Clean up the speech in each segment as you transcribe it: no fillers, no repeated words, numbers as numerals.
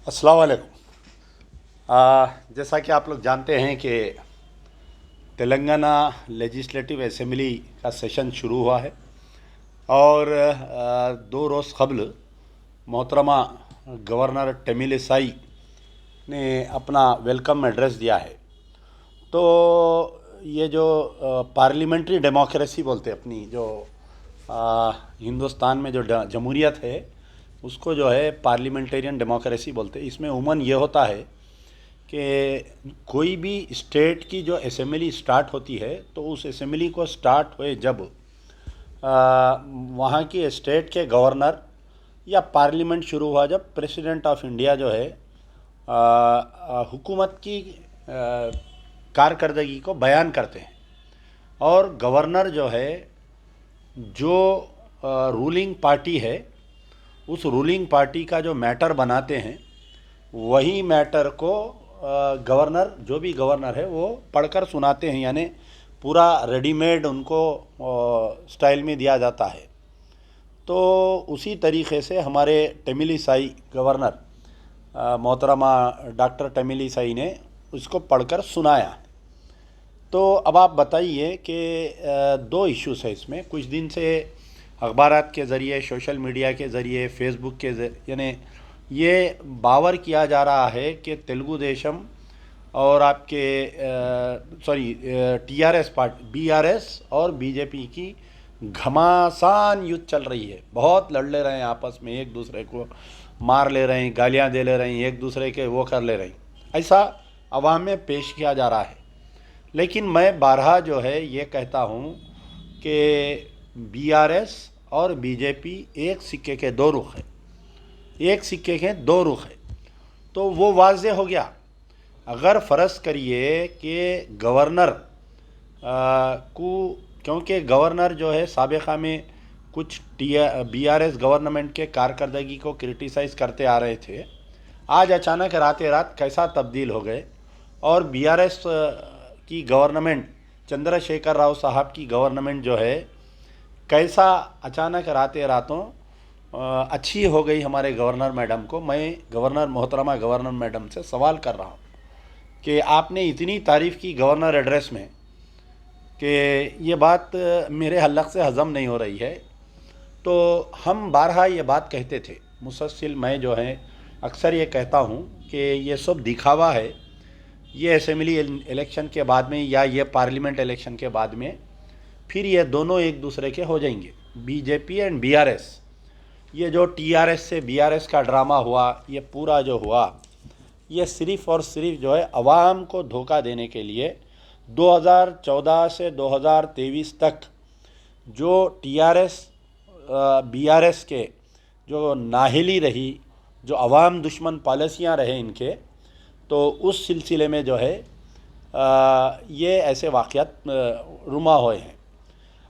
अस्सलाम वालेकुम। जैसा कि आप लोग जानते हैं कि तेलंगाना लेजिस्लेटिव असेंबली का सेशन शुरू हुआ है और 2 रोज़ कबल मोहतरमा गवर्नर तमिलिसाई ने अपना वेलकम एड्रेस दिया है। तो ये जो पार्लियामेंट्री डेमोक्रेसी बोलते हैं अपनी जो हिंदुस्तान में जो जमहूरियत है उसको जो है पार्लियामेंटेरियन डेमोक्रेसी बोलते हैं। इसमें उमूमन ये होता है कि कोई भी स्टेट की जो असेंबली स्टार्ट होती है तो उस असेंबली को स्टार्ट हुए जब वहाँ की स्टेट के गवर्नर या पार्लियामेंट शुरू हुआ जब प्रेसिडेंट ऑफ इंडिया जो है हुकूमत की कारकर्दगी को बयान करते हैं और गवर्नर जो है जो रूलिंग पार्टी है उस रूलिंग पार्टी का जो मैटर बनाते हैं वही मैटर को गवर्नर जो भी गवर्नर है वो पढ़कर सुनाते हैं, यानी पूरा रेडीमेड उनको स्टाइल में दिया जाता है। तो उसी तरीक़े से हमारे तमिलिसाई गवर्नर मोहतरमा डॉक्टर तमिलिसाई ने उसको पढ़कर सुनाया। तो अब आप बताइए कि 2 इश्यूज़ है इसमें। कुछ दिन से अखबारात के ज़रिए, सोशल मीडिया के ज़रिए, फेसबुक के यानी ये बावर किया जा रहा है कि तेलुगु देशम और आपके टीआरएस पार्टी, बीआरएस और बीजेपी की घमासान युद्ध चल रही है। बहुत लड़ ले रहे हैं आपस में, एक दूसरे को मार ले रहे हैं, गालियां दे ले रहे हैं, एक दूसरे के वो कर ले रहे हैं। ऐसा अवाम में पेश किया जा रहा है। लेकिन मैं बारहा जो है ये कहता हूँ कि बीआरएस और बीजेपी एक सिक्के के 2 रुख हैं, एक सिक्के के 2 रुख हैं। तो वो वाज़े हो गया। अगर फ़र्ज़ करिए कि गवर्नर को, क्योंकि गवर्नर जो है साबिक़ा में कुछ बीआरएस गवर्नमेंट के कारकर्दगी को क्रिटिसाइज़ करते आ रहे थे, आज अचानक रात रात कैसा तब्दील हो गए और बीआरएस की गवर्नमेंट, चंद्रशेखर राव साहब की गवर्नमेंट जो है कैसा अचानक रातें रातों अच्छी हो गई हमारे गवर्नर मैडम को। मैं गवर्नर मोहतरमा गवर्नर मैडम से सवाल कर रहा हूँ कि आपने इतनी तारीफ़ की गवर्नर एड्रेस में कि ये बात मेरे हलक से हज़म नहीं हो रही है। तो हम बारहा ये बात कहते थे, मुसलसल मैं जो है अक्सर ये कहता हूँ कि ये सब दिखावा है। ये असेंबली इलेक्शन के बाद में या ये पार्लियामेंट इलेक्शन के बाद में फिर ये दोनों एक दूसरे के हो जाएंगे, बीजेपी एंड बीआरएस। ये जो टीआरएस से बीआरएस का ड्रामा हुआ, ये पूरा जो हुआ, ये सिर्फ़ और सिर्फ जो है अवाम को धोखा देने के लिए 2014 से 2023 तक जो टीआरएस बीआरएस के जो नाहिली रही, जो अवाम दुश्मन पॉलिसियाँ रहे इनके, तो उस सिलसिले में जो है ये ऐसे वाक़यात रुमा हुए हैं।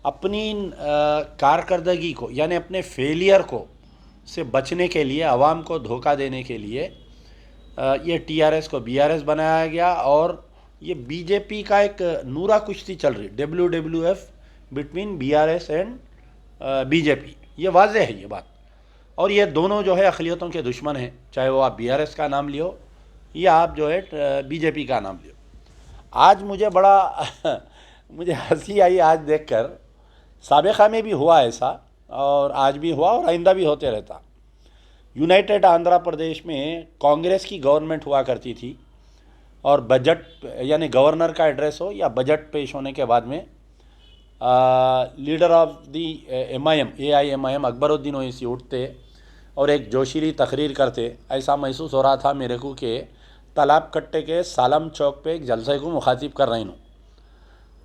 अपनी कारकर्दगी को यानी अपने फेलियर को से बचने के लिए, अवाम को धोखा देने के लिए ये टीआरएस को बीआरएस बनाया गया और ये बीजेपी का एक नूरा कुश्ती चल रही, WWF between BRS and BJP. ये वाज़ेह है ये बात। और ये दोनों जो है अक़लियतों के दुश्मन हैं, चाहे वो आप बीआरएस का नाम लियो या आप जो है बीजेपी का नाम लियो। आज मुझे बड़ा मुझे हंसी आई आज देखकर। साबिक़ा में भी हुआ ऐसा और आज भी हुआ और आइंदा भी होते रहता। यूनाइटेड आंध्र प्रदेश में कांग्रेस की गवर्नमेंट हुआ करती थी और बजट यानी गवर्नर का एड्रेस हो या बजट पेश होने के बाद में leader of the MIM AIMIM Akbaruddin Owaisi उठते और एक जोशीली तकरीर करते। ऐसा महसूस हो रहा था मेरे को कि तालाब कट्टे के सालम चौक पे एक जलसे को मुखातिब कर रही हूँ।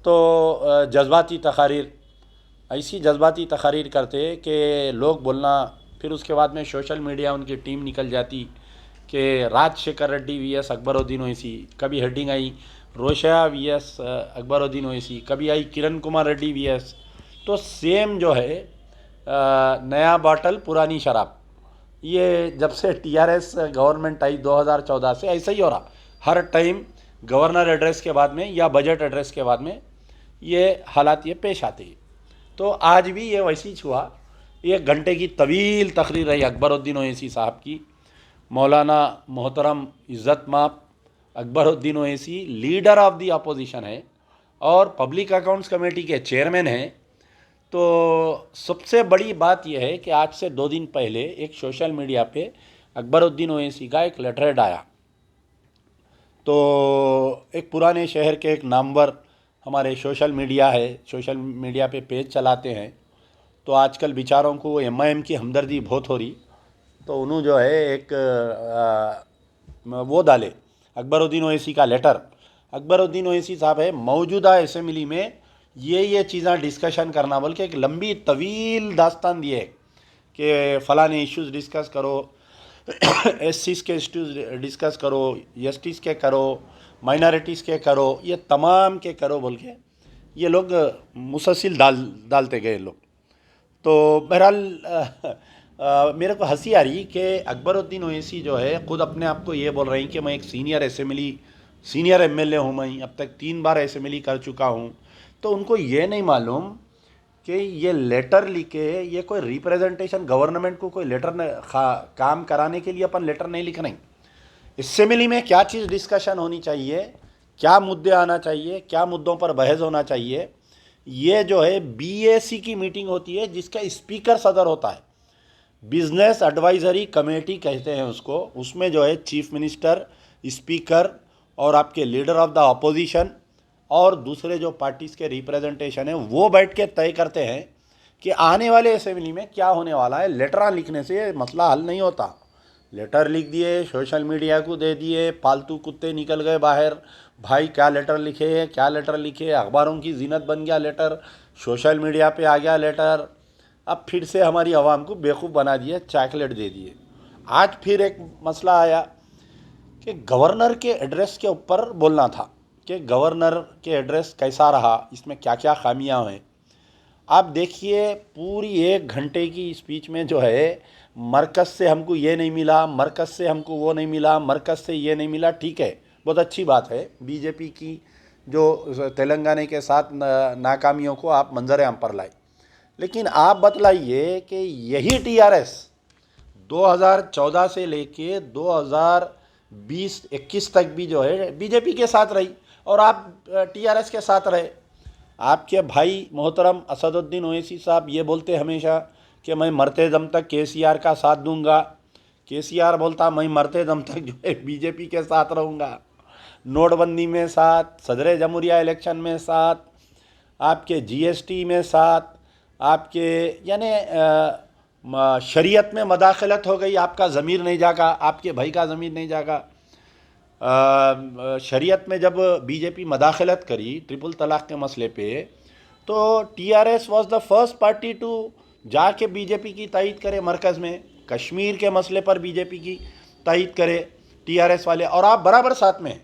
तो जज्बाती तकारीर, ऐसी जज्बाती तकारीर करते कि लोग बोलना, फिर उसके बाद में सोशल मीडिया उनकी टीम निकल जाती कि राजशेखर रेड्डी VS अकबरुद्दीन ओवैसी, कभी हेडिंग आई रोशया VS अकबरुद्दीन ओवैसी, कभी आई किरण कुमार रेड्डी VS। तो सेम जो है नया बॉटल पुरानी शराब। ये जब से टीआरएस गवर्नमेंट आई 2014 से ऐसा ही हो रहा। हर टाइम गवर्नर एड्रेस के बाद में या बजट एड्रेस के बाद में ये हालात ये पेश आते हैं। तो आज भी ये वैसी ही हुआ। 1 घंटे की तवील तकरीर रही अकबरुद्दीन ओवैसी साहब की मौलाना मोहतरम इज़्ज़त माप Akbaruddin Owaisi leader of the opposition है और पब्लिक अकाउंट्स कमेटी के चेयरमैन हैं। तो सबसे बड़ी बात यह है कि आज से 2 दिन पहले एक सोशल मीडिया पे अकबरुद्दीन ओवैसी का एक लेटरहेड आया। तो एक पुराने शहर के एक नामवर हमारे सोशल मीडिया पे पेज चलाते हैं। तो आजकल बेचारों को एमआईएम की हमदर्दी बहुत हो रही, तो उन्होंने जो है एक वो डाले अकबरुद्दीन ओवैसी का लेटर। अकबरुद्दीन ओवैसी साहब है मौजूदा असेंबली में ये चीज़ें डिस्कशन करना, बल्कि एक लंबी तवील दास्तान दिए कि फ़लाने इश्यूज़ डिस्कस करो, एससीज़ के इश्यूज़ डिस्कस करो, एसटीज़ के करो, माइनॉरिटीज़ के करो, ये तमाम के करो बोल के ये लोग मुसलसिल डालते गए लोग। तो बहरहाल मेरे को हंसी आ रही कि अकबरुद्दीन ओवैसी जो है खुद अपने आप को ये बोल रहे हैं कि मैं एक सीनियर एमएलए हूँ, मैं अब तक 3 बार असेंबली कर चुका हूँ। तो उनको ये नहीं मालूम कि ये लेटर लिखे, ये कोई रिप्रेजेंटेशन गवर्नमेंट को कोई लेटर काम कराने के लिए अपन लेटर नहीं लिख रहे हैं। असेंबली में क्या चीज़ डिस्कशन होनी चाहिए, क्या मुद्दे आना चाहिए, क्या मुद्दों पर बहस होना चाहिए, ये जो है बीएसी की मीटिंग होती है जिसका स्पीकर सदर होता है, बिजनेस एडवाइजरी कमेटी कहते हैं उसको। उसमें जो है चीफ मिनिस्टर, स्पीकर और आपके लीडर ऑफ द अपोजिशन और दूसरे जो पार्टीज़ के रिप्रेजेंटेशन हैं वो बैठ के तय करते हैं कि आने वाले असेंबली में क्या होने वाला है। लेटर लिखने से मसला हल नहीं होता। लेटर लिख दिए, सोशल मीडिया को दे दिए, पालतू कुत्ते निकल गए बाहर, भाई क्या लेटर लिखे, क्या लेटर लिखे, अखबारों की जीनत बन गया लेटर, सोशल मीडिया पे आ गया लेटर। अब फिर से हमारी आवाम को बेवकूफ़ बना दिए, चॉकलेट दे दिए। आज फिर एक मसला आया कि गवर्नर के एड्रेस के ऊपर बोलना था कि गवर्नर के एड्रेस कैसा रहा, इसमें क्या क्या खामियां हैं। आप देखिए पूरी 1 घंटे की स्पीच में जो है मरकज़ से हमको ये नहीं मिला, मरकज़ से हमको वो नहीं मिला, मरकज़ से ये नहीं मिला। ठीक है, बहुत अच्छी बात है, बीजेपी की जो तेलंगाना के साथ नाकामियों को आप मंजर आम पर लाए। लेकिन आप बतलाइए कि यही टीआरएस 2014 से लेके 2020-21 तक भी जो है बीजेपी के साथ रही और आप टीआरएस के साथ रहे। आपके भाई मोहतरम असदुद्दीन ओवैसी साहब ये बोलते हमेशा कि मैं मरते दम तक केसीआर का साथ दूंगा। केसीआर बोलता मैं मरते दम तक जो है बीजेपी के साथ रहूँगा। नोटबंदी में साथ, सदर जमहूरिया इलेक्शन में साथ, आपके जीएसटी में साथ, आपके यानी शरीयत में मदाखलत हो गई, आपका ज़मीर नहीं जागा, आपके भाई का ज़मीर नहीं जागा। शरीयत में जब बीजेपी मदाखलत करी ट्रिपल तलाक के मसले पे, तो TRS was the first party to जाके बीजेपी की तायद करे मरकज़ में। कश्मीर के मसले पर बीजेपी की तायद करे टीआरएस वाले, और आप बराबर साथ में।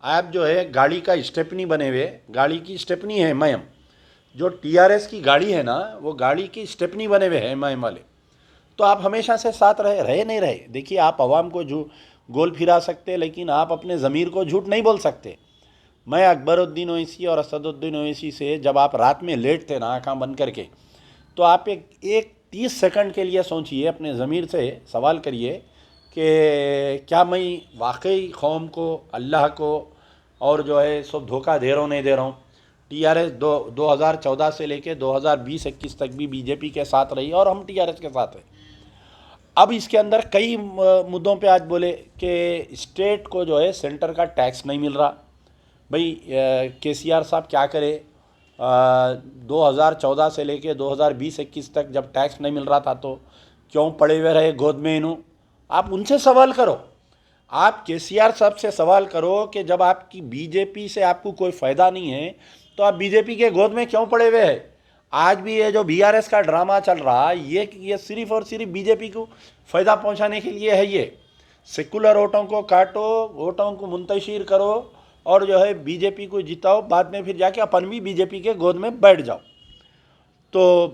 आप जो है गाड़ी का स्टेपनी बने हुए, गाड़ी की स्टेपनी है एमआईएम, जो टीआरएस की गाड़ी है ना, वो गाड़ी की स्टेपनी बने हुए हैं एमआईएम वाले। तो आप हमेशा से साथ रहे नहीं रहे। देखिए, आप आवाम को गोल फिरा सकते, लेकिन आप अपने ज़मीर को झूठ नहीं बोल सकते। मैं अकबरुद्दीन ओवैसी और असदुद्दीन ओवैसी से जब आप रात में लेट थे ना आँखें बंद करके, तो आप एक 30 सेकंड के लिए सोचिए, अपने ज़मीर से सवाल करिए कि क्या मैं वाकई कौम को, अल्लाह को और जो है सब धोखा दे रहा हूँ, नहीं दे रहा हूँ। टीआरएस 2014 से लेके 2020-21 तक भी बीजेपी के साथ रही और हम टीआरएस के साथ हैं। अब इसके अंदर कई मुद्दों पे आज बोले कि स्टेट को जो है सेंटर का टैक्स नहीं मिल रहा। भाई केसीआर साहब क्या करे, 2014 से लेके 2020-21 तक जब टैक्स नहीं मिल रहा था तो क्यों पड़े हुए रहे गोद में इन्हों। आप उनसे सवाल करो, आप केसीआर साहब से सवाल करो कि जब आपकी बीजेपी से आपको कोई फ़ायदा नहीं है तो आप बीजेपी के गोद में क्यों पड़े हुए हैं। आज भी ये जो बीआरएस का ड्रामा चल रहा है, ये सिर्फ और सिर्फ बीजेपी को फ़ायदा पहुंचाने के लिए है। ये सेकुलर वोटों को काटो, वोटों को मुंतशिर करो और जो है बीजेपी को जिताओ, बाद में फिर जाके अपन भी बीजेपी के गोद में बैठ जाओ। तो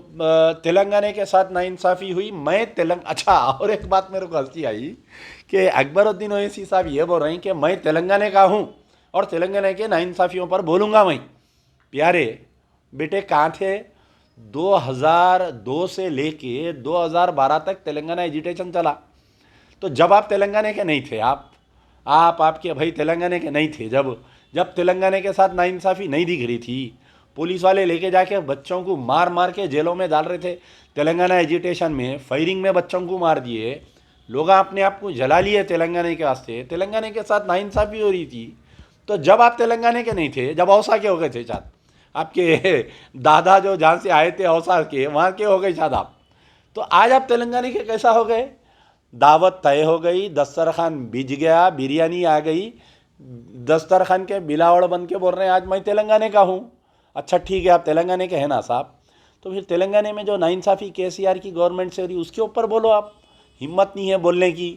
तेलंगाना के साथ नाइंसाफ़ी हुई। अच्छा, और एक बात मेरे को हंसी आई कि अकबरुद्दीन ओवैसी साहब ये बोल रहे हैं कि मैं तेलंगाना का हूँ और तेलंगाना के नाइंसाफ़ियों पर बोलूँगा मैं। प्यारे बेटे कहाँ थे? 2002 से लेके 2012 तक तेलंगाना एजिटेशन चला। तो जब आप तेलंगाना के नहीं थे, आपके भाई तेलंगाना के नहीं थे, जब तेलंगाना के साथ नाइंसाफ़ी नहीं दिख रही थी, पुलिस वाले लेके जाके बच्चों को मार मार के जेलों में डाल रहे थे, तेलंगाना एजिटेशन में फायरिंग में बच्चों को मार दिए, लोग अपने आप को जला लिए तेलंगाना के वास्ते, तेलंगाना के साथ नाइंसाफ़ी हो रही थी। तो जब आप तेलंगाना के नहीं थे, जब औसा के हो गए थे शायद, आपके दादा जो जहाँ से आए थे औसा के, वहाँ के हो गए शायद आप, तो आज आप तेलंगाना के कैसा हो गए? दावत तय हो गई, दस्तरखान बिज गया, बिरयानी आ गई, दस्तरखान के बिलावड़ बन के बोल रहे हैं आज मैं तेलंगाना का हूँ। अच्छा ठीक है, आप तेलंगाना के हैं ना साहब, तो फिर तेलंगाना में जो नाइंसाफ़ी केसीआर की गवर्नमेंट से हो रही उसके ऊपर बोलो। आप हिम्मत नहीं है बोलने की,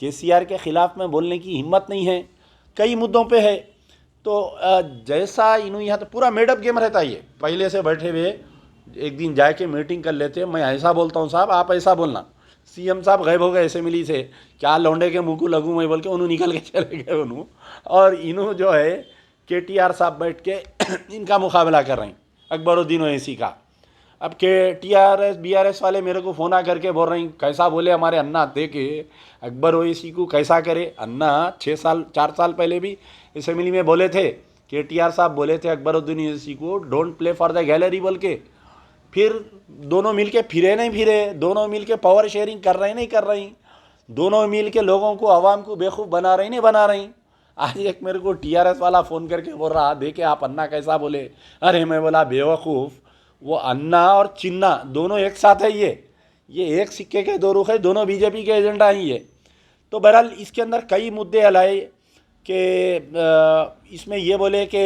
केसीआर के ख़िलाफ़ में बोलने की हिम्मत नहीं है, कई मुद्दों पे है। तो जैसा इन्हों यहाँ तो पूरा मेडअप गेम रहता है, ये पहले से बैठे हुए एक दिन जाके मीटिंग कर लेते, मैं ऐसा बोलता हूँ साहब आप ऐसा बोलना, सीएम साहब गायब हो गए असेंबली से, क्या लौंडे के मुँह को लगूँ मैं बोल के उन्होंने निकल के चले गए उन्होंने, और इन्हों जो है केटीआर साहब बैठ के इनका मुकाबला कर रहे हैं, अकबरुद्दीन ओवैसी का। अब के टीआरएस बीआरएस वाले मेरे को फ़ोन करके बोल रहे हैं कैसा बोले हमारे अन्ना थे कि अकबर ओवैसी को कैसा करे। अन्ना 4 साल पहले भी असेंबली में बोले थे, केटीआर साहब बोले थे अकबरुद्दीन ओवैसी को don't play for the gallery बोल के, फिर दोनों मिल के फिरे नहीं फिरे, दोनों मिल के पावर शेयरिंग कर रहे नहीं कर रही, दोनों मिल के लोगों को आवाम को बेवकूफ़ बना रही नहीं बना रही। आज एक मेरे को टीआरएस वाला फ़ोन करके बोल रहा देखे आप अन्ना कैसा बोले, अरे मैं बोला बेवकूफ़, वो अन्ना और चिन्ना दोनों एक साथ है, ये एक सिक्के के दो रुख है, दोनों बीजेपी के एजेंडा ही है। तो बहरहाल इसके अंदर कई मुद्दे हलाए कि इसमें ये बोले कि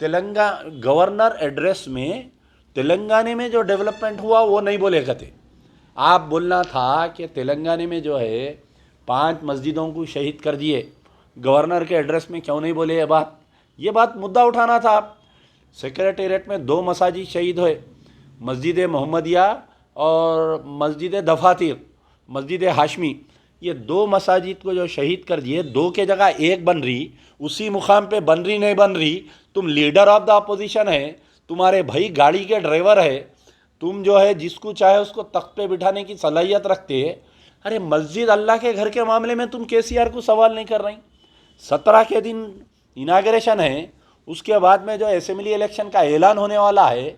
तेलंगाना गवर्नर एड्रेस में तेलंगाना में जो डेवलपमेंट हुआ वो नहीं बोले कहते। आप बोलना था कि तेलंगाना में जो है 5 मस्जिदों को शहीद कर दिए, गवर्नर के एड्रेस में क्यों नहीं बोले ये बात मुद्दा उठाना था आप। सेक्रेटेरिएट में 2 मसाजिद शहीद हुए, मस्जिद मोहम्मदिया और मस्जिद दफातिर, मस्जिद हाशमी, ये 2 मसाजिद को जो शहीद कर दिए, 2 के जगह 1 बन रही, उसी मुकाम पे बन रही नहीं बन रही। तुम लीडर ऑफ द अपोजिशन है, तुम्हारे भाई गाड़ी के ड्राइवर है, तुम जो है जिसको चाहे उसको तख्त पे बिठाने की सलाहियत रखते हैं। अरे मस्जिद अल्लाह के घर के मामले में तुम केसीआर को सवाल नहीं कर रही। 17 के दिन इनाग्रेशन है, उसके बाद में जो असेंबली इलेक्शन का ऐलान होने वाला है,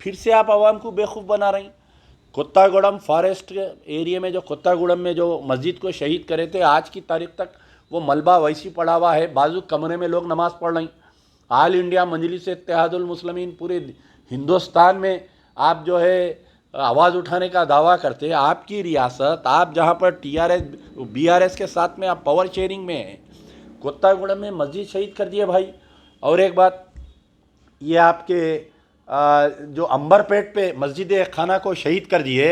फिर से आप आवाम को बेवकूफ़ बना रही। कोत्तागुड़म फॉरेस्ट एरिया में जो कोत्तागुड़म में जो मस्जिद को शहीद करे थे, आज की तारीख तक वो मलबा वैसी पड़ा हुआ है, बाजू कमरे में लोग नमाज़ पढ़ रही। ऑल इंडिया मजलिस इत्तेहादुल मुस्लिमीन पूरे हिंदुस्तान में आप जो है आवाज़ उठाने का दावा करते हैं। आपकी रियासत, आप जहाँ पर टीआरएस बीआरएस के साथ में आप पावर शेयरिंग में हैं, कोत्तागुड़म में मस्जिद शहीद कर दिए भाई। और एक बात, ये आपके जो अंबरपेट पे मस्जिद खाना को शहीद कर दिए,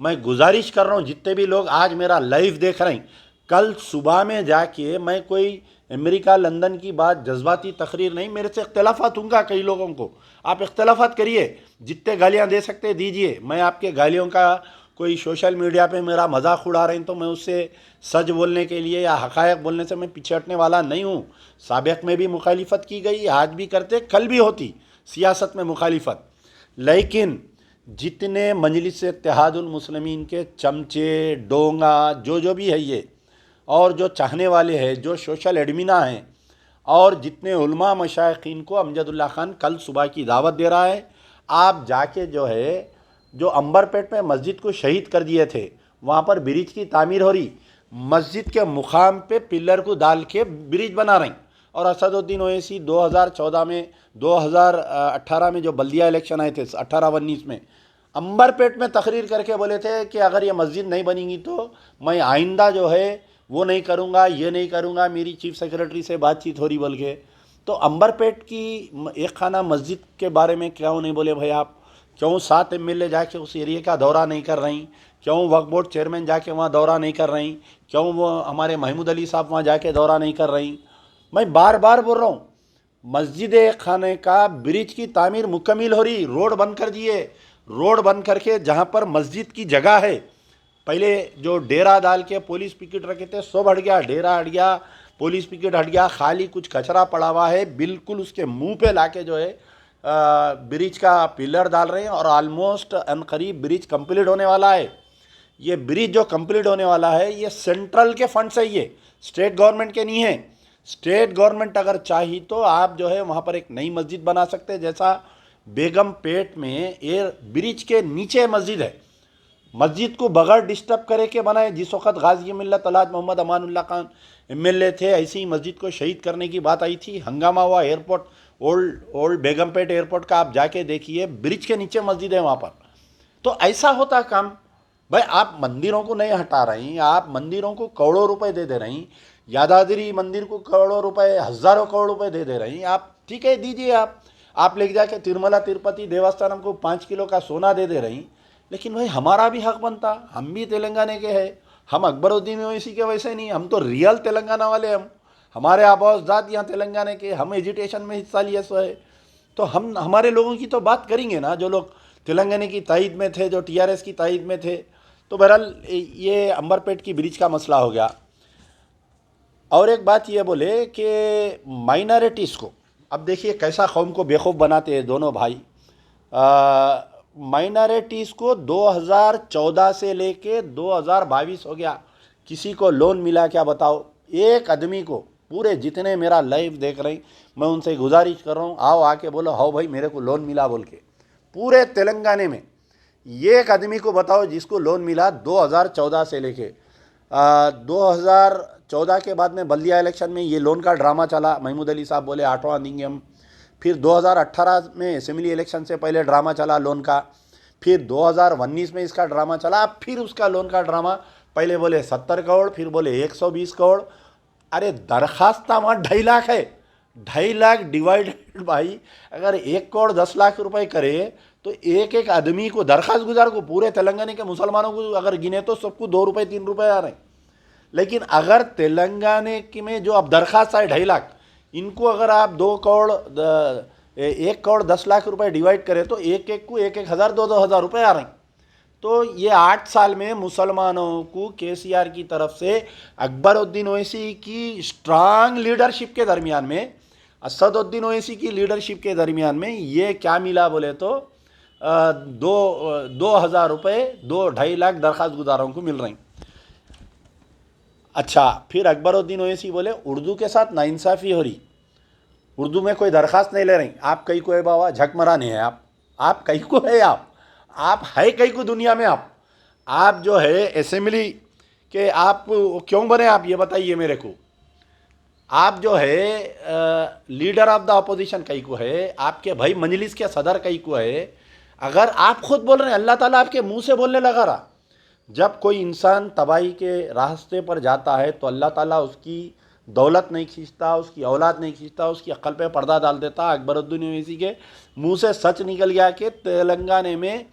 मैं गुजारिश कर रहा हूँ जितने भी लोग आज मेरा लाइव देख रहे हैं, कल सुबह में जाके, मैं कोई अमेरिका लंदन की बात जज्बाती तकरीर नहीं, मेरे से इख्तलाफात होंगे कई लोगों को, आप इख्तलाफात करिए, जितने गालियाँ दे सकते दीजिए। मैं आपके गालियों का कोई सोशल मीडिया पे मेरा मजाक उड़ा रहे हैं तो मैं उससे सच बोलने के लिए या हक़ायक़ बोलने से मैं पीछे हटने वाला नहीं हूँ। साबिक़ में भी मुखालिफत की गई, आज भी करते, कल भी होती सियासत में मुखालिफत, लेकिन जितने मजलिस इत्तेहादुल मुस्लिमीन के चमचे डोंगा जो भी है ये, और जो चाहने वाले हैं, जो सोशल एडमिना हैं, और जितने उलमा मशाइखीन को अमजदुल्ला खान कल सुबह की दावत दे रहा है, आप जाके जो है जो अंबरपेट में मस्जिद को शहीद कर दिए थे, वहाँ पर ब्रिज की तामीर हो रही, मस्जिद के मुकाम पे पिलर को डाल के ब्रिज बना रही। और असदुद्दीन ओवैसी 2014 में 2018 में जो बल्दिया इलेक्शन आए थे 18-19 में, अंबरपेट में तकरीर करके बोले थे कि अगर ये मस्जिद नहीं बनेगी तो मैं आइंदा जो है वो नहीं करूँगा, ये नहीं करूँगा, मेरी चीफ सेक्रेटरी से बातचीत हो रही बोल के। तो अंबरपेट की एक खाना मस्जिद के बारे में क्यों नहीं बोले भाई आप? क्यों 7 एमएलए जाके उस एरिया का दौरा नहीं कर रही? क्यों वक्फ बोर्ड चेयरमैन जाके वहाँ दौरा नहीं कर रही? क्यों वो हमारे महमूद अली साहब वहाँ जाके दौरा नहीं कर रही? मैं बार बार बोल रहा हूँ, मस्जिद खाने का ब्रिज की तामीर मुकम्मल हो रही, रोड बंद कर दिए, रोड बंद करके जहाँ पर मस्जिद की जगह है, पहले जो डेरा डाल के पुलिस पिकेट रखे थे सब हट गया, डेरा हट गया, पुलिस पिकेट हट गया, खाली कुछ कचरा पड़ा हुआ है, बिल्कुल उसके मुंह पे लाके जो है ब्रिज का पिलर डाल रहे हैं और ऑलमोस्ट अनकरीब ब्रिज कंप्लीट होने वाला है। ये ब्रिज जो कंप्लीट होने वाला है ये सेंट्रल के फंड से, ये स्टेट गवर्नमेंट के नहीं है। स्टेट गवर्नमेंट अगर चाही तो आप जो है वहाँ पर एक नई मस्जिद बना सकते हैं, जैसा बेगम पेट में ये ब्रिज के नीचे मस्जिद है, मस्जिद को बगैर डिस्टर्ब करे के बनाए। जिस वक्त गाजी मिल्लत अल्हाज मोहम्मद अमानुल्लाह खान एमएलए थे, ऐसी ही मस्जिद को शहीद करने की बात आई थी, हंगामा हुआ। एयरपोर्ट ओल्ड बेगमपेट एयरपोर्ट का आप जाके देखिए, ब्रिज के नीचे मस्जिद है वहाँ पर। तो ऐसा होता काम भाई। आप मंदिरों को नहीं हटा रही, आप मंदिरों को करोड़ों रुपए दे रही, यादाद्री मंदिर को करोड़ों रुपए, हज़ारों करोड़ रुपए दे रही। आप ठीक है दीजिए, आप लेके जाके तिरुमला तिरुपति देवस्थानम को 5 किलो का सोना दे रही, लेकिन भाई हमारा भी हक बनता। हम भी तेलंगाना के हैं, हम अकबरुद्दीन ओवैसी के वैसे नहीं, हम तो रियल तेलंगाना वाले। हम हमारे आबाज़ात यहाँ तेलंगाना के, हम एजुटेशन में हिस्सा लिए सो है, तो हम हमारे लोगों की तो बात करेंगे ना, जो लोग तेलंगाना की तायद में थे, जो टीआरएस की तायद में थे। तो बहरहाल ये अंबरपेट की ब्रिज का मसला हो गया। और एक बात ये बोले कि माइनॉरिटीज़ को, अब देखिए कैसा कौम को बेवकूफ़ बनाते हैं दोनों भाई। माइनॉरिटीज़ को 2014 से लेके 2022 हो गया, किसी को लोन मिला क्या बताओ? एक आदमी को, पूरे जितने मेरा लाइव देख रहे हैं, मैं उनसे गुजारिश कर रहा हूँ, आओ आके बोलो हाँ भाई मेरे को लोन मिला बोल के। पूरे तेलंगाना में एक आदमी को बताओ जिसको लोन मिला 2014 से लेके 2014 के बाद में बल्दिया इलेक्शन में ये लोन का ड्रामा चला। महमूद अली साहब बोले 8वां देंगे हम। फिर 2018 में असेंबली इलेक्शन से पहले ड्रामा चला लोन का। फिर 2019 में इसका ड्रामा चला। फिर उसका लोन का ड्रामा, पहले बोले 70 करोड़, फिर बोले 120 करोड़। अरे दरखास्त वहाँ 2.5 लाख है, 2.5 लाख डिवाइडेड भाई, अगर 1 करोड़ 10 लाख रुपए करे तो एक एक आदमी को, दरखास्त गुजार को, पूरे तेलंगाना के मुसलमानों को अगर गिने तो सबको 2 रुपये 3 रुपये आ रहे हैं। लेकिन अगर तेलंगाना की में जो अब दरखास्त आए 2.5 लाख, इनको अगर आप 1 करोड़ 10 लाख रुपए डिवाइड करें तो एक एक को 1-1 हज़ार 2-2 हज़ार रुपये आ रहे हैं। तो ये 8 साल में मुसलमानों को केसीआर की तरफ से अकबरुद्दीन ओवैसी की स्ट्रांग लीडरशिप के दरमियान में, असदुद्दीन ओवैसी की लीडरशिप के दरमियान में ये क्या मिला बोले तो 2,000 रुपये 2-2.5 लाख दरखास्त गुजारों को मिल रही। अच्छा, फिर अकबरुद्दीन ओवैसी बोले उर्दू के साथ नाइंसाफ़ी हो रही, उर्दू में कोई दरखास्त नहीं ले रही। आप कहीं को है बाबा, झकमराने हैं आप कहीं को है, आप है कहीं को दुनिया में। आप जो है असेंबली के, आप क्यों बने आप ये बताइए मेरे को। आप जो है लीडर ऑफ द अपोजिशन कहीं को है, आपके भाई मजलिस के सदर कहीं को है। अगर आप खुद बोल रहे हैं, अल्लाह ताला आपके मुंह से बोलने लगा रहा। जब कोई इंसान तबाही के रास्ते पर जाता है तो अल्लाह ताला उसकी दौलत नहीं खींचता, उसकी औलाद नहीं खींचता, उसकी अक्ल पे पर्दा डाल देता। अकबरुद्दीन ओवैसी के मुंह से सच निकल गया कि तेलंगाना में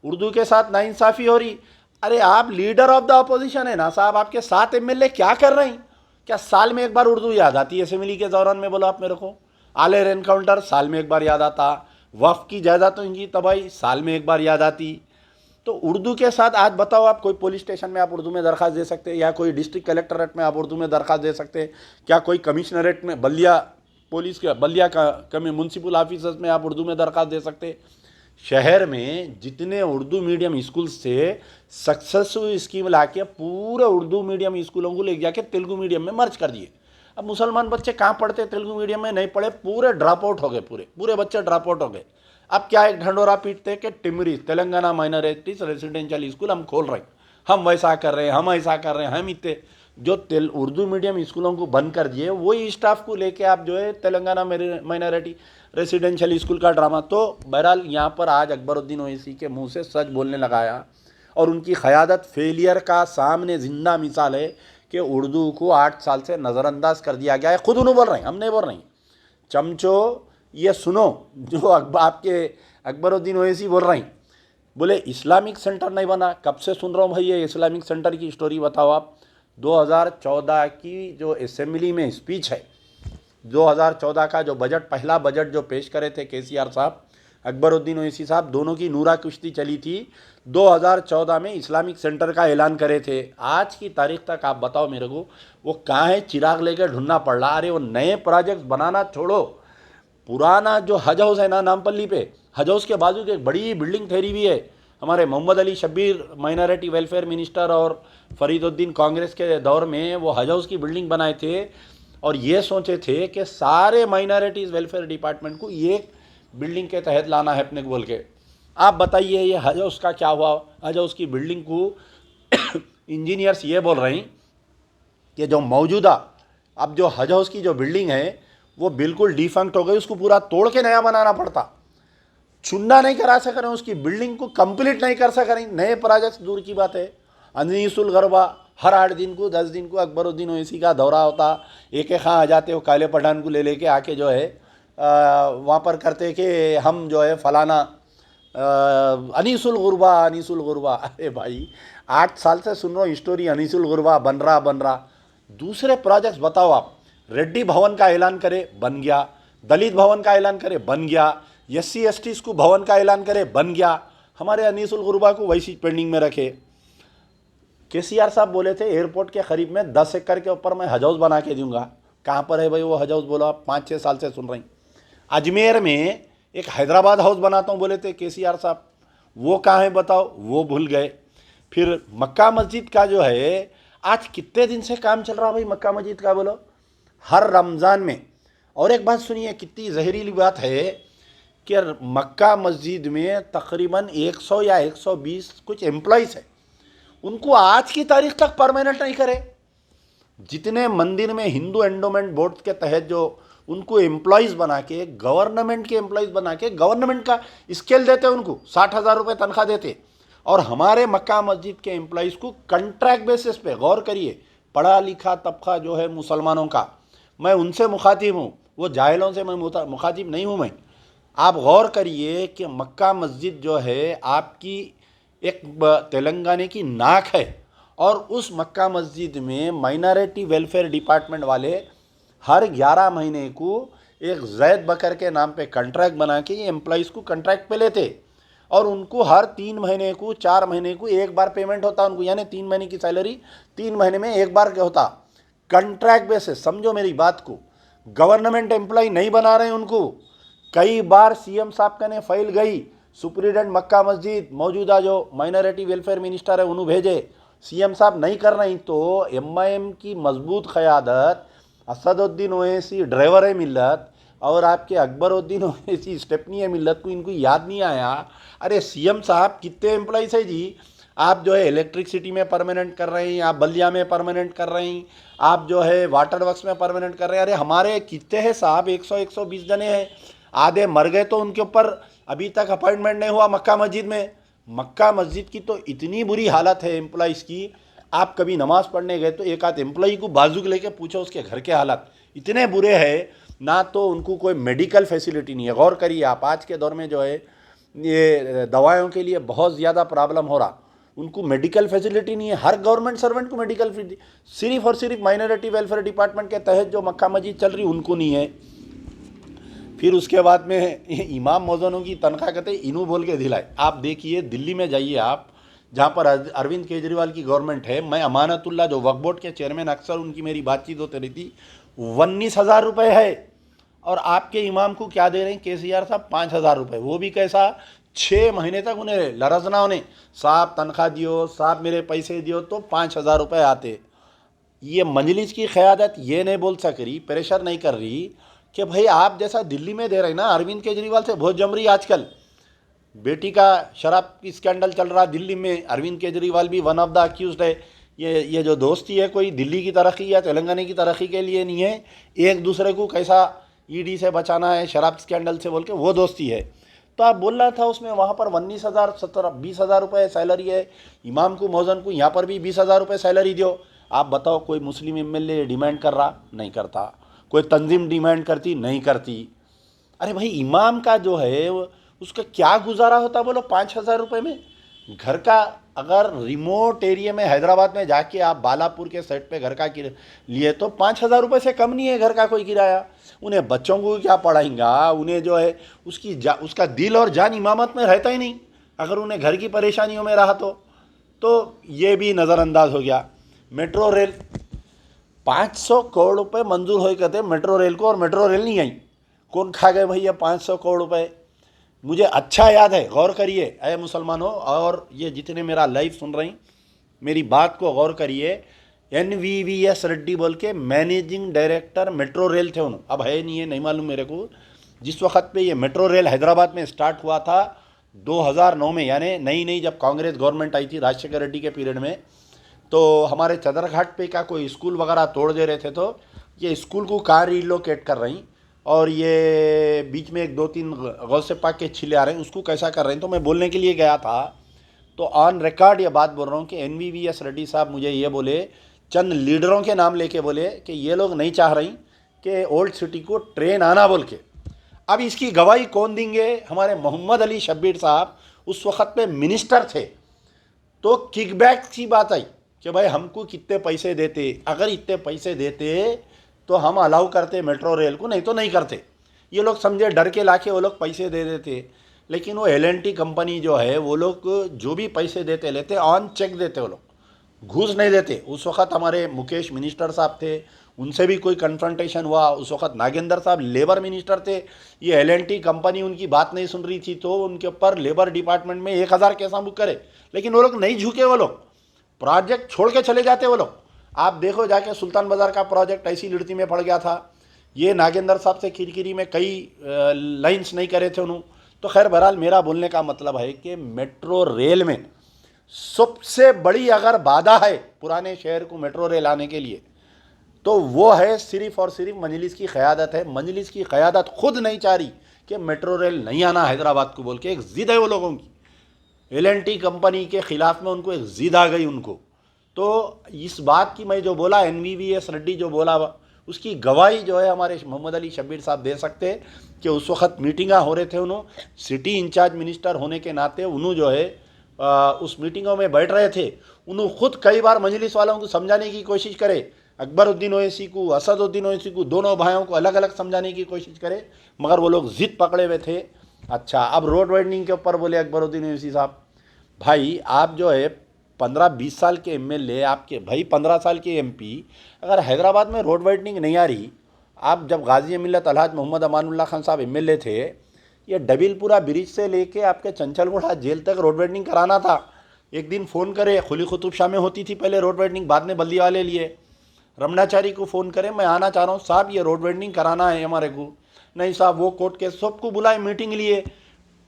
उर्दू के साथ नाइंसाफ़ी हो रही। अरे आप लीडर ऑफ द अपोजिशन है ना साहब, आपके 7 एमएलए क्या कर रहे हैं? क्या साल में एक बार उर्दू याद आती है असेंबली के दौरान में? बोलो आप मेरे को। आलेर एनकाउंटर साल में एक बार याद आता, वफ़ की जायदादों की तबाही साल में एक बार याद आती। तो उर्दू के साथ आज बताओ, आप कोई पुलिस स्टेशन में आप उर्दू में दरख्वास्त दे सकते हैं, या कोई डिस्ट्रिक्ट कलेक्टरेट में आप उर्दू में दरख्वास्त दे सकते हैं, क्या कोई कमिश्नरेट में, बल्दिया पुलिस के बल्दिया का म्यूनसिपल ऑफिसर्स में आप उर्दू में दरख्वास्त दे सकते हैं। शहर में जितने उर्दू मीडियम स्कूल से सक्सेसफुल स्कीम ला के पूरे उर्दू मीडियम स्कूलों को ले जाके तेलुगु मीडियम में मर्ज कर दिए। अब मुसलमान बच्चे कहाँ पढ़ते? तेलुगु मीडियम में नहीं पढ़े, पूरे ड्रॉप आउट हो गए, पूरे बच्चे ड्रॉप आउट हो गए। अब क्या एक ढंडोरा पीटते कि टिमरीज तेलंगाना माइनॉरिटीज रेजिडेंशियल स्कूल हम खोल रहे हैं, हम वैसा कर रहे हैं, हम ऐसा कर रहे हैं, हम इतने जो उर्दू मीडियम स्कूलों को बंद कर दिए, वही स्टाफ को लेके आप जो है तेलंगाना माइनॉरिटी रेजिडेंशियल स्कूल का ड्रामा। तो बहरहाल यहाँ पर आज अकबरुद्दीन ओवैसी के मुंह से सच बोलने लगाया, और उनकी क़यादत फेलियर का सामने ज़िंदा मिसाल है कि उर्दू को 8 साल से नज़रअंदाज कर दिया गया है। खुद उन्होंने बोल रहे हैं, हम नहीं बोल रहे हैं। चमचो ये सुनो, जो आपके अकबरुद्दीन ओवैसी बोल रहे हैं, बोले इस्लामिक सेंटर नहीं बना। कब से सुन रहा हूँ भाई ये इस्लामिक सेंटर की स्टोरी? बताओ आप। 2014 की जो असेंबली में स्पीच है, 2014 का जो बजट, पहला बजट जो पेश करे थे केसीआर साहब, अकबरुद्दीन ओवैसी साहब, दोनों की नूरा कुश्ती चली थी। 2014 में इस्लामिक सेंटर का ऐलान करे थे। आज की तारीख तक आप बताओ मेरे को वो कहाँ है? चिराग लेकर ढूंढना पड़ रहा। अरे वो नए प्रोजेक्ट बनाना छोड़ो, पुराना जो हज हाउस है ना नामपल्ली पे, हज हाउस के बाजू की एक बड़ी बिल्डिंग ठहरी हुई है, हमारे Mohammed Ali Shabbir minority welfare minister और फरीदुद्दीन कांग्रेस के दौर में वो हज हाउस की बिल्डिंग बनाए थे और ये सोचे थे कि सारे माइनॉरिटीज़ वेलफेयर डिपार्टमेंट को एक बिल्डिंग के तहत लाना है अपने को बोल के। आप बताइए ये हज हाउस का क्या हुआ? हज हाउस की बिल्डिंग को इंजीनियर्स ये बोल रहे हैं कि जो मौजूदा अब जो हज हाउस की जो बिल्डिंग है वो बिल्कुल डिफंक्ट हो गई, उसको पूरा तोड़ के नया बनाना पड़ता, चुनना नहीं करा सक रहे, उसकी बिल्डिंग को कंप्लीट नहीं कर सक रहे, नए प्रोजेक्ट दूर की बात है। अनीसुल गरबा हर 8 दिन को 10 दिन को अकबरुद्दीन ओवैसी का दौरा होता, एक एक आ जाते, वो काले पठान को ले लेके आके जो है वहाँ पर करते कि हम जो है फलाना अनीसुल गुरबा अनीसुल गुरबा। अरे भाई 8 साल से सुन रहा हूँ स्टोरी, अनीसुल गुरबा बन रहा। दूसरे प्रोजेक्ट्स बताओ आप, रेड्डी भवन का ऐलान करे बन गया, दलित भवन का ऐलान करे बन गया, SC ST को भवन का ऐलान करे बन गया, हमारे अनीसुल गुरबा को वैसी पेंडिंग में रखे। KCR साहब बोले थे एयरपोर्ट के करीब में 10 एकड़ के ऊपर मैं हज हाउस बना के दूंगा। कहाँ पर है भाई वो हज हाउस? बोला आप 5-6 साल से सुन रही। अजमेर में एक हैदराबाद हाउस बनाता हूँ बोले थे KCR साहब, वो कहाँ है बताओ? वो भूल गए। फिर मक्का मस्जिद का जो है आज कितने दिन से काम चल रहा भाई मक्का मस्जिद का, बोलो हर रमज़ान में। और एक बात सुनिए, कितनी जहरीली बात है कि मक्का मस्जिद में तकरीबन 100 या 120 कुछ एम्प्लॉइज़ है, उनको आज की तारीख तक परमानेंट नहीं करे। जितने मंदिर में हिंदू एंडोमेंट बोर्ड के तहत जो उनको एम्प्लॉइज़ बना के, गवर्नमेंट के एम्प्लॉइज़ बना के, गवर्नमेंट का स्केल देते, उनको 60,000 रुपये तनख्वाह देते। और हमारे मक्का मस्जिद के एम्प्लॉइज़ को कंट्रैक्ट बेसिस पे, गौर करिए, पढ़ा लिखा तबका जो है मुसलमानों का, मैं उनसे मुखातिब हूँ, वो जाहिलों से मैं मुखातिब नहीं हूँ। मैं आप गौर करिए कि मक्का मस्जिद जो है आपकी एक तेलंगाना की नाक है, और उस मक्का मस्जिद में माइनॉरिटी वेलफेयर डिपार्टमेंट वाले हर 11 महीने को एक जैद बकर के नाम पे कॉन्ट्रैक्ट बना के ये एम्प्लॉइज़ को कॉन्ट्रैक्ट पे लेते, और उनको हर 3 महीने को 4 महीने को एक बार पेमेंट होता उनको, यानी 3 महीने की सैलरी 3 महीने में एक बार होता, कॉन्ट्रैक्ट बेसिस। समझो मेरी बात को, गवर्नमेंट एम्प्लॉय नहीं बना रहे उनको। कई बार CM साहब का ने फाइल गई, सुप्रीडेंट मक्का मस्जिद मौजूदा जो माइनॉरिटी वेलफेयर मिनिस्टर है उन्होंने भेजे, CM साहब नहीं कर रही, तो MIM की मजबूत क़यादत, असदुद्दीन ओवैसी ड्राइवर है मिल्लत, और आपके अकबरुद्दीन ओवैसी स्टेपनी है मिल्लत को, इनको याद नहीं आया अरे CM साहब कितने एम्प्लॉइज़ है जी, आप जो है इलेक्ट्रिसिटी में परमानेंट कर रहे हैं, आप बलिया में परमानेंट कर रहे हैं, आप जो है वाटर वर्क्स में परमानेंट कर रहे हैं। अरे हमारे कितने हैं साहब? 100-120 जने हैं, आधे मर गए तो उनके ऊपर अभी तक अपॉइंटमेंट नहीं हुआ मक्का मस्जिद में। मक्का मस्जिद की तो इतनी बुरी हालत है एम्प्लॉइज़ की, आप कभी नमाज़ पढ़ने गए तो एक आध एम्प्लॉई को बाजू लेके पूछो उसके घर के हालात इतने बुरे हैं ना, तो उनको कोई मेडिकल फैसिलिटी नहीं है। गौर करिए आप, आज के दौर में जो है ये दवाओं के लिए बहुत ज़्यादा प्रॉब्लम हो रहा, उनको मेडिकल फैसिलिटी नहीं है। हर गवर्नमेंट सर्वेंट को मेडिकल सिर्फ और सिर्फ माइनॉरिटी वेलफेयर डिपार्टमेंट के तहत जो मक्का मस्जिद चल रही उनको नहीं है। फिर उसके बाद में इमाम मौज़नों की तनख्वाह कहते इनू बोल के दिलाए। आप देखिए दिल्ली में जाइए आप, जहाँ पर अरविंद केजरीवाल की गवर्नमेंट है, मैं अमानतुल्लाह जो वक्फ बोर्ड के चेयरमैन, अक्सर उनकी मेरी बातचीत होती रही थी, 19,000 रुपये है, और आपके इमाम को क्या दे रहे हैं KCR साहब? 5,000 रुपये, वो भी कैसा? 6 महीने तक उन्हें लरजना, उन्हें साहब तनख्वाह दियो, साहब मेरे पैसे दियो, तो 5,000 रुपये आते। ये मजलिस की क़यादत ये नहीं बोल सक रही, प्रेशर नहीं कर रही कि भाई आप जैसा दिल्ली में दे रहे हैं ना, अरविंद केजरीवाल से बहुत जम रही आजकल। बेटी का शराब की स्कैंडल चल रहा दिल्ली में, अरविंद केजरीवाल भी वन ऑफ द अक्यूज्ड है। ये जो दोस्ती है कोई दिल्ली की तरक्की या तेलंगाना की तरक्की के लिए नहीं है, एक दूसरे को कैसा ED से बचाना है शराब स्कैंडल से बोल के वो दोस्ती है। तो आप बोल रहा था उसमें वहाँ पर 19,000 20,000 रुपये सैलरी है, इमाम को मौजन को यहाँ पर भी 20,000 रुपये सैलरी दो। आप बताओ कोई मुस्लिम MLA डिमांड कर रहा? नहीं करता। कोई तंजीम डिमांड करती? नहीं करती। अरे भाई इमाम का जो है उसका क्या गुजारा होता बोलो 5,000 रुपये में? घर का अगर रिमोट एरिया में हैदराबाद में जाके आप बालापुर के सेट पे घर का लिए तो 5,000 रुपये से कम नहीं है घर का कोई किराया। उन्हें बच्चों को क्या पढ़ाएंगा? उन्हें जो है उसका दिल और जान इमामत में रहता ही नहीं, अगर उन्हें घर की परेशानियों में रहा तो ये भी नज़रअंदाज हो गया। मेट्रो रेल 500 करोड़ रुपये मंजूर हो कहते मेट्रो रेल को, और मेट्रो रेल नहीं आई। कौन खा गए भैया 500 करोड़ रुपये? मुझे अच्छा याद है, गौर करिए अय मुसलमानों, और ये जितने मेरा लाइव सुन रही, मेरी बात को गौर करिए। NVVS रेड्डी बोल के मैनेजिंग डायरेक्टर मेट्रो रेल थे उन्होंने, अब है नहीं है, नहीं मालूम मेरे को। जिस वक्त पे ये मेट्रो रेल हैदराबाद में स्टार्ट हुआ था 2009 में, यानी नई नई जब कांग्रेस गवर्नमेंट आई थी राजशेखर रेड्डी के पीरियड में, तो हमारे चदरघाट पे का कोई स्कूल वगैरह तोड़ दे रहे थे, तो ये स्कूल को कहाँ रिलोकेट कर रही, और ये बीच में एक दो तीन गौसे पाक के छिले आ रहे हैं, उसको कैसा कर रहे हैं। तो मैं बोलने के लिए गया था, तो ऑन रिकॉर्ड ये बात बोल रहा हूँ कि NVVS रेड्डी साहब मुझे ये बोले, चंद लीडरों के नाम लेके बोले कि ये लोग नहीं चाह रही कि ओल्ड सिटी को ट्रेन आना बोल के। अब इसकी गवाही कौन देंगे? हमारे मोहम्मद अली शब्बीर साहब उस वक्त पे मिनिस्टर थे। तो किकबैक की बात आई कि भाई हमको कितने पैसे देते, अगर इतने पैसे देते तो हम अलाउ करते मेट्रो रेल को, नहीं तो नहीं करते। ये लोग समझे डर के लाके वो लोग पैसे दे देते, लेकिन वो L&T कंपनी जो है वो लोग जो भी पैसे देते लेते ऑन चेक देते, वो लोग घूस नहीं देते। उस वक्त हमारे मुकेश मिनिस्टर साहब थे, उनसे भी कोई कन्फ्रंटेशन हुआ। उस वक्त नागेंद्र साहब लेबर मिनिस्टर थे, ये L&T कंपनी उनकी बात नहीं सुन रही थी, तो उनके ऊपर लेबर डिपार्टमेंट में 1000 केस बुक करे, लेकिन वो लोग नहीं झुके, वो लोग प्रोजेक्ट छोड़ के चले जाते वो लोग। आप देखो जाके सुल्तान बाजार का प्रोजेक्ट ऐसी लड़ती में पड़ गया था, ये नागेंद्र साहब से किरकिरी में कई लाइन्स नहीं करे थे उन्होंने। तो खैर बहरहाल मेरा बोलने का मतलब है कि मेट्रो रेल में सबसे बड़ी अगर बाधा है पुराने शहर को मेट्रो रेल आने के लिए, तो वो है सिर्फ और सिर्फ मजलिस की क़यादत है। मजलिस की क़यादत खुद नहीं चाह रही कि मेट्रो रेल नहीं आना हैदराबाद को बोल के, एक ज़िद है वो लोगों की। L&T कंपनी के ख़िलाफ़ में उनको एक ज़िद आ गई उनको। तो इस बात की मैं जो बोला, NVVS रेड्डी जो बोला, उसकी गवाही जो है हमारे मोहम्मद अली शब्बीर साहब दे सकते कि उस वक्त मीटिंगा हो रहे थे, उन्होंने सिटी इंचार्ज मिनिस्टर होने के नाते उन्होंने जो है उस मीटिंगों में बैठ रहे थे। उन्होंने खुद कई बार मजलिस वालों को समझाने की कोशिश करे, अकबरुद्दीन ओवैसी को, असदुद्दीन ओवैसी को, दोनों भाइयों को अलग अलग समझाने की कोशिश करे, मगर वो लोग ज़िद पकड़े हुए थे। अच्छा, अब रोड वाइडनिंग के ऊपर बोले अकबरुद्दीन ओवैसी साहब, भाई आप जो है 15-20 साल के MLA, आपके भाई 15 साल के MP, अगर हैदराबाद में रोड वाइडनिंग नहीं आ रही, आप जब गाजी मिल्लत अलहाज मोहम्मद अमानुल्लाह खान साहब MLA थे, ये डबिलपुरा ब्रिज से लेके आपके चंचलगुड़ा जेल तक रोड वाइडनिंग कराना था। एक दिन फ़ोन करे, खुली कुतुब शाह में होती थी पहले रोड वाइडनिंग, बाद में बल्दी वाले लिए, रमनाचारी को फ़ोन करे, मैं आना चाह रहा हूँ साहब, ये रोड वाइडनिंग कराना है हमारे को। नहीं साहब, वो कोर्ट के सबको बुलाए मीटिंग लिए,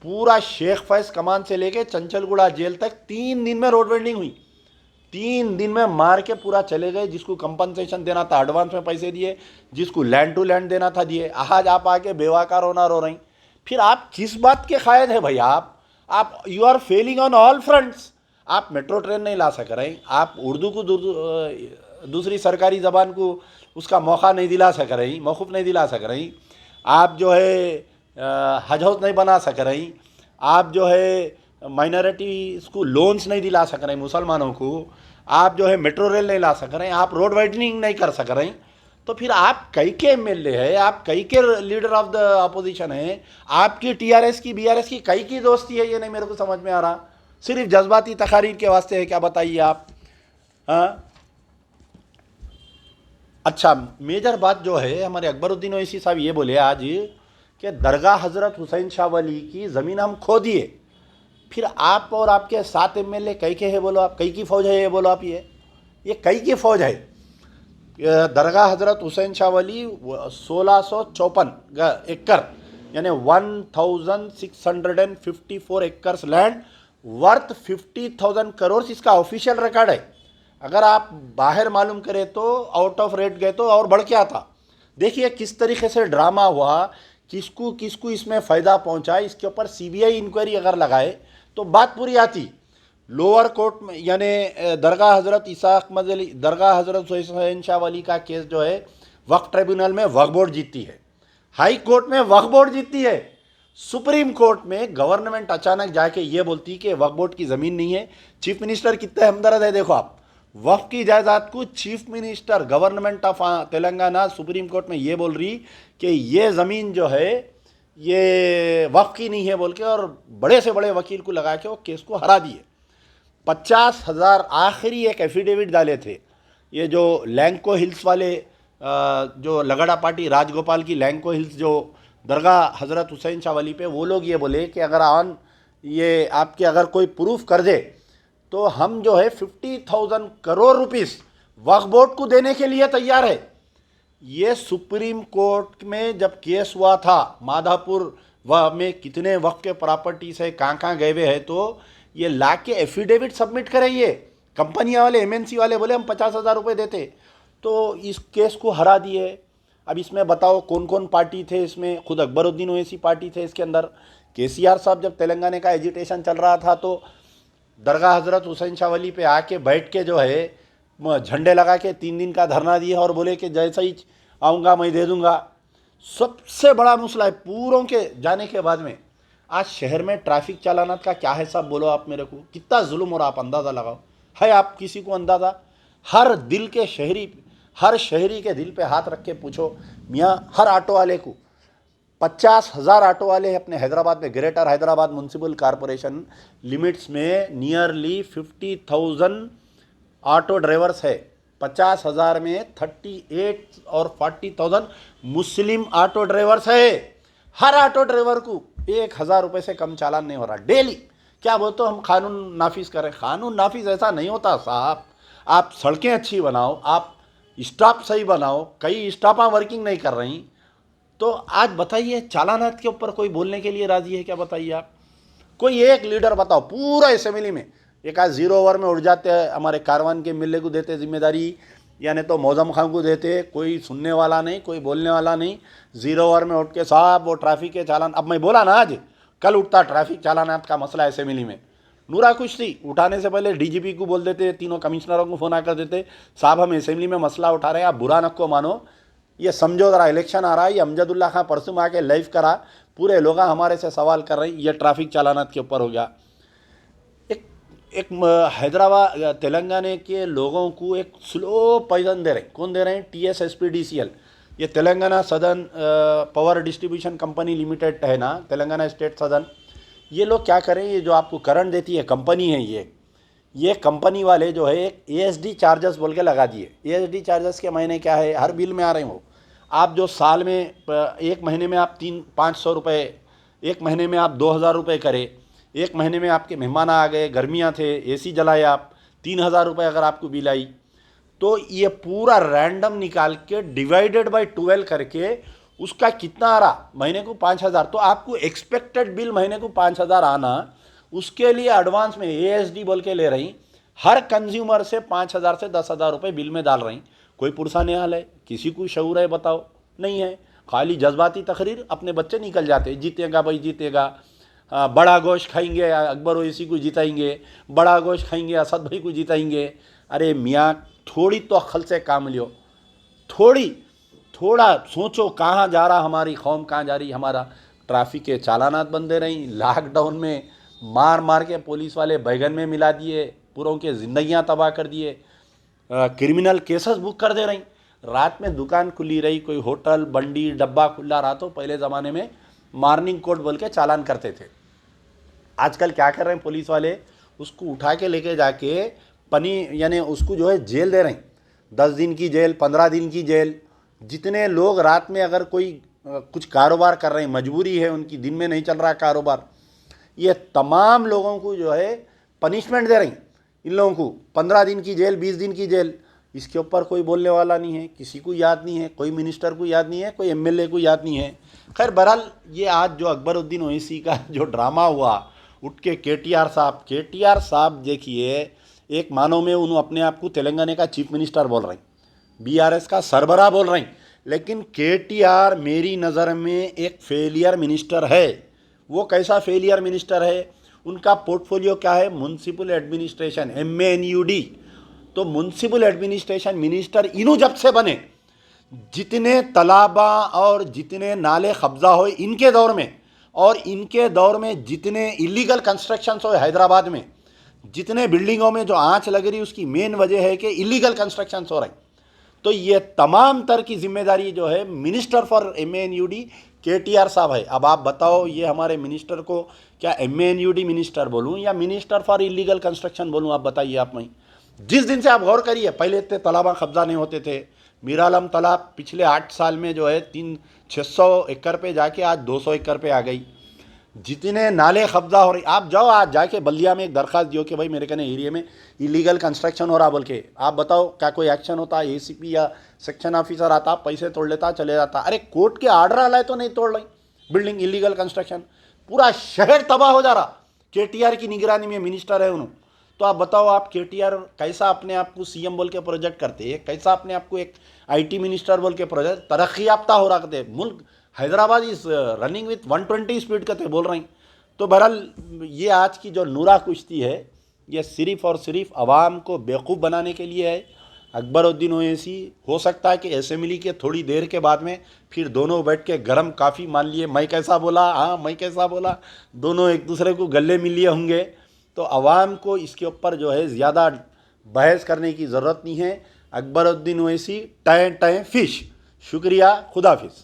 पूरा शेख फैज कमान से लेके चंचलगुड़ा जेल तक 3 दिन में रोड वाइडनिंग हुई। 3 दिन में मार के पूरा चले गए। जिसको कंपनसेशन देना था एडवांस में पैसे दिए, जिसको लैंड टू लैंड देना था दिए। आज आप आके बेवाकार होना रो रही, फिर आप किस बात के कायद है भाई? आप you are failing on all fronts. आप मेट्रो ट्रेन नहीं ला सक रहे, आप उर्दू को दूसरी सरकारी ज़बान को उसका मौका नहीं दिला सक रही, मौकूफ़ नहीं दिला सक रही, आप जो है हज हाउस नहीं बना सक रही, आप जो है माइनॉरिटी को लोन्स नहीं दिला सक रहे मुसलमानों को, आप जो है मेट्रो रेल नहीं ला सक रहे, आप रोड वाइडनिंग नहीं कर सक रहे, तो फिर आप कई के MLA है, आप कई के लीडर ऑफ द अपोजिशन है, आपकी TRS की BRS की कई की दोस्ती है, ये नहीं मेरे को समझ में आ रहा। सिर्फ जज्बाती तकारीर के वास्ते है क्या, बताइए आप? हाँ, अच्छा, मेजर बात जो है, हमारे अकबरुद्दीन ओवैसी साहब ये बोले आज कि दरगाह हज़रत हुसैन शाह वली की ज़मीन हम खो दिए। फिर आप और आपके 7 MLA कई के है बोलो, आप कई की फ़ौज है ये बोलो आप, ये कई की फ़ौज है। दरगाह हज़रत हुसैन शाह वली 1654 एकड़ यानी 1654 एकर्स लैंड वर्थ 50,000 करोड़, इसका ऑफिशियल रिकॉर्ड है। अगर आप बाहर मालूम करें तो आउट ऑफ रेट गए तो और बढ़ के आता। देखिए किस तरीके से ड्रामा हुआ, किसको किसको इसमें फ़ायदा पहुंचा। इसके ऊपर CBI इंक्वायरी अगर लगाए तो बात पूरी आती। लोअर कोर्ट में यानी दरगाह हज़रत इसाक मदली, दरगाह हज़रत हुसैन शाह वली का केस जो है वक्फ ट्रिब्यूनल में वक्फ बोर्ड जीतती है, हाई कोर्ट में वक्फ बोर्ड जीतती है, सुप्रीम कोर्ट में गवर्नमेंट अचानक जाके ये बोलती कि वक्फ बोर्ड की ज़मीन नहीं है। चीफ मिनिस्टर कितने हमदर्द है, देखो आप, वक्फ की जायदाद को chief minister government of Telangana supreme court में ये बोल रही कि ये ज़मीन जो है ये वक्फ की नहीं है बोल के, और बड़े से बड़े वकील को लगा के वो केस को हरा दिए। 50,000 आखिरी एक एफिडेविट डाले थे, ये जो लैंको हिल्स वाले जो लगड़ा पार्टी राजगोपाल की लैंको हिल्स जो दरगाह हज़रत हुसैन शाह वली पे वो लोग ये बोले कि अगर ये आपके अगर कोई प्रूफ कर दे तो हम जो है 50,000 करोड़ रुपीस वक्फ बोर्ड को देने के लिए तैयार है। ये सुप्रीम कोर्ट में जब केस हुआ था माधापुर वह में कितने वक्फ के प्रॉपर्टीज है कहाँ गए हुए हैं, तो ये ला के एफिडेविट सबमिट करें। ये कंपनी वाले एमएनसी वाले बोले हम 50,000 रुपये देते, तो इस केस को हरा दिए। अब इसमें बताओ कौन कौन पार्टी थे इसमें, खुद अकबरुद्दीन ओवैसी पार्टी थे इसके अंदर। केसीआर साहब जब तेलंगाना का एजिटेशन चल रहा था तो दरगाह हज़रत हुसैन शाह वली पे आके बैठ के जो है झंडे लगा के 3 दिन का धरना दिया और बोले कि जैसा ही आऊँगा मैं दे दूँगा। सबसे बड़ा मसला है पूरों के जाने के बाद में आज शहर में ट्रैफिक चालानात का क्या है साहब, बोलो आप मेरे को कितना जुल्म हो रहा, आप अंदाज़ा लगाओ। है आप किसी को अंदाज़ा? हर शहरी के दिल पे हाथ रख के पूछो मियाँ, हर ऑटो वाले को 50,000 ऑटो वाले अपने हैदराबाद में, greater Hyderabad municipal corporation limits में नियरली 50,000 ऑटो ड्राइवर्स है। 50,000 में 38 और 40,000 मुस्लिम ऑटो ड्राइवर्स है। हर ऑटो ड्राइवर को 1,000 रुपये से कम चालान नहीं हो रहा डेली। क्या बोलते हो हम कानून नाफिज करें? कानून नाफिज ऐसा नहीं होता साहब। आप सड़कें अच्छी बनाओ, आप स्टाफ सही बनाओ, कई स्टाफा वर्किंग नहीं कर रही, तो आज बताइए चालानात के ऊपर कोई बोलने के लिए राजी है क्या? बताइए आप कोई एक लीडर बताओ पूरा असेंबली में। एक आज 0 ओवर में उड़ जाते हैं, हमारे कारवान के मिले को देते जिम्मेदारी, यानी तो मौजम खान को देते, कोई सुनने वाला नहीं, कोई बोलने वाला नहीं। 0 ओवर में उठ के साहब वो ट्रैफिक के चालान, अब मैं बोला ना आज कल उठता ट्रैफिक चालानात का मसला असेंबली में, नूरा कुछ थी उठाने से पहले डीजीपी को बोल देते, तीनों कमिश्नरों को फ़ोन आकर देते, साहब हम असेंबली में मसला उठा रहे हैं, आप बुरा नक्को मानो, ये समझो ज़रा इलेक्शन आ रहा है। ये अमजदुल्ला खां परसों में आके लाइव करा, पूरे लोग हमारे से सवाल कर रहे हैं, ये ट्रैफिक चालानात के ऊपर हो गया। एक हैदराबाद तेलंगाना के लोगों को एक स्लो पॉइजन दे रहे हैं। कौन दे रहे हैं? TSSPDCL, ये Telangana southern power distribution company limited है ना, तेलंगाना स्टेट सदर्न। ये लोग क्या करें, ये जो आपको करंट देती है कंपनी है, ये कंपनी वाले जो है एक ASD चार्जेस बोल के लगा दिए। ASD चार्जेस के महीने क्या है, हर बिल में आ रहे हैं वो। आप जो साल में एक महीने में आप 300-500 रुपये, एक महीने में आप 2,000 रुपये करें, एक महीने में आपके मेहमान आ गए, गर्मियाँ थे, AC जलाए आप, 3,000 रुपये अगर आपको बिल आई, तो ये पूरा रैंडम निकाल के डिवाइडेड बाय 12 करके उसका कितना आ रहा, महीने को 5,000, तो आपको एक्सपेक्टेड बिल महीने को 5,000 आना, उसके लिए एडवांस में ASD बोल के ले रही, हर कंज्यूमर से 5,000 से 10,000 रुपये बिल में डाल रही। कोई पुरसाने हाल है? किसी को शऊर है? बताओ, नहीं है। खाली जज्बाती तकरीर, अपने बच्चे निकल जाते, जीतेगा भाई जीतेगा, बड़ा गोश्त खाएंगे अकबर ओवैसी को जिताएंगे, बड़ा गोश्त खाएंगे असद भाई को जिताएंगे। अरे मियाँ थोड़ी तो अक्ल से काम लियो, थोड़ा सोचो कहाँ जा रहा हमारी कौम, कहाँ जा रही हमारा। ट्रैफिक के चालानात बंद दे रही, लॉकडाउन में मार के पुलिस वाले बैगन में मिला दिए, पूरों के ज़िंदगियाँ तबाह कर दिए, क्रिमिनल केसेस बुक कर दे रही। रात में दुकान खुली रही, कोई होटल बंडी डब्बा खुला रहा तो पहले ज़माने में मॉर्निंग कोड बोल के चालान करते थे। आजकल क्या कर रहे हैं पुलिस वाले, उसको उठा के लेके जाके यानी उसको जो है जेल दे रहे हैं, 10 दिन की जेल, 15 दिन की जेल। जितने लोग रात में अगर कोई कुछ कारोबार कर रहे हैं, मजबूरी है उनकी, दिन में नहीं चल रहा कारोबार, ये तमाम लोगों को जो है पनिशमेंट दे रही। इन लोगों को 15 दिन की जेल, 20 दिन की जेल। इसके ऊपर कोई बोलने वाला नहीं है, किसी को याद नहीं है, कोई मिनिस्टर को याद नहीं है, कोई MLA को याद नहीं है। खैर बहरहाल ये आज जो अकबरुद्दीन ओवैसी का जो ड्रामा हुआ, उठ के KTR साहब देखिए, एक मानो में उन्होंने अपने आप को तेलंगाना का चीफ मिनिस्टर बोल रहे हैं, BRS का सरबराह बोल रहे हैं, लेकिन KTR मेरी नज़र में एक फेलियर मिनिस्टर है। वो कैसा फेलियर मिनिस्टर है? उनका पोर्टफोलियो क्या है? Municipal administration, MANUD। तो म्यूनसिपल एडमिनिस्ट्रेशन मिनिस्टर इन्हों जब से बने, जितने तालाबा और जितने नाले कब्जा हुए इनके दौर में, और इनके दौर में जितने इलीगल कंस्ट्रक्शंस हुए हैदराबाद में, जितने बिल्डिंगों में जो आंच लग रही, उसकी मेन वजह है कि इलीगल कंस्ट्रक्शंस हो रहे। तो ये तमाम तर की जिम्मेदारी जो है मिनिस्टर फॉर MANUD KTR साहब है। अब आप बताओ, ये हमारे मिनिस्टर को क्या MANUD मिनिस्टर बोलूँ या मिनिस्टर फॉर इलीगल कंस्ट्रक्शन बोलूँ? आप बताइए। आप मैं जिस दिन से आप गौर करिए, पहले इतने तालाबा कब्जा नहीं होते थे, मीरा आलम तालाब पिछले 8 साल में जो है 600 एकड़ पे जाके आज 200 एकड़ पे आ गई। जितने नाले कब्जा हो रही, आप जाओ आज जाके बल्दिया में एक दरखास्त दियो कि भाई मेरे कने एरिया में इलीगल कंस्ट्रक्शन हो रहा बोल के, आप बताओ क्या कोई एक्शन होता? एसीपी या सेक्शन ऑफिसर आता, पैसे तोड़ लेता, चले जाता। अरे कोर्ट के आर्डर आला है तो नहीं तोड़ रही बिल्डिंग, इलीगल कंस्ट्रक्शन, पूरा शहर तबाह हो जा रहा। केटीआर की निगरानी में मिनिस्टर है उन्होंने, तो आप बताओ आप केटीआर कैसा अपने आप को सीएम बोल के प्रोजेक्ट करते हैं, कैसा अपने आप को एक आईटी मिनिस्टर बोल के प्रोजेक्ट तरक्की याफ्ता हो रहा थे मुल्क। Hyderabad is running with 120 speed का थे बोल रही। तो बहरहाल ये आज की जो नूरा कुश्ती है ये सिर्फ और सिर्फ आवाम को बेवकूफ़ बनाने के लिए है। अकबरुद्दीन ओवैसी हो सकता है कि असेंबली के थोड़ी देर के बाद में फिर दोनों बैठ के गरम काफ़ी मान लिए, मैं कैसा बोला, हाँ मैं कैसा बोला, दोनों एक दूसरे को गले मिल लिए होंगे। तो आवाम को इसके ऊपर जो है ज़्यादा बहस करने की ज़रूरत नहीं है। Akbaruddin Owaisi time time fish. शुक्रिया, खुदाफिज।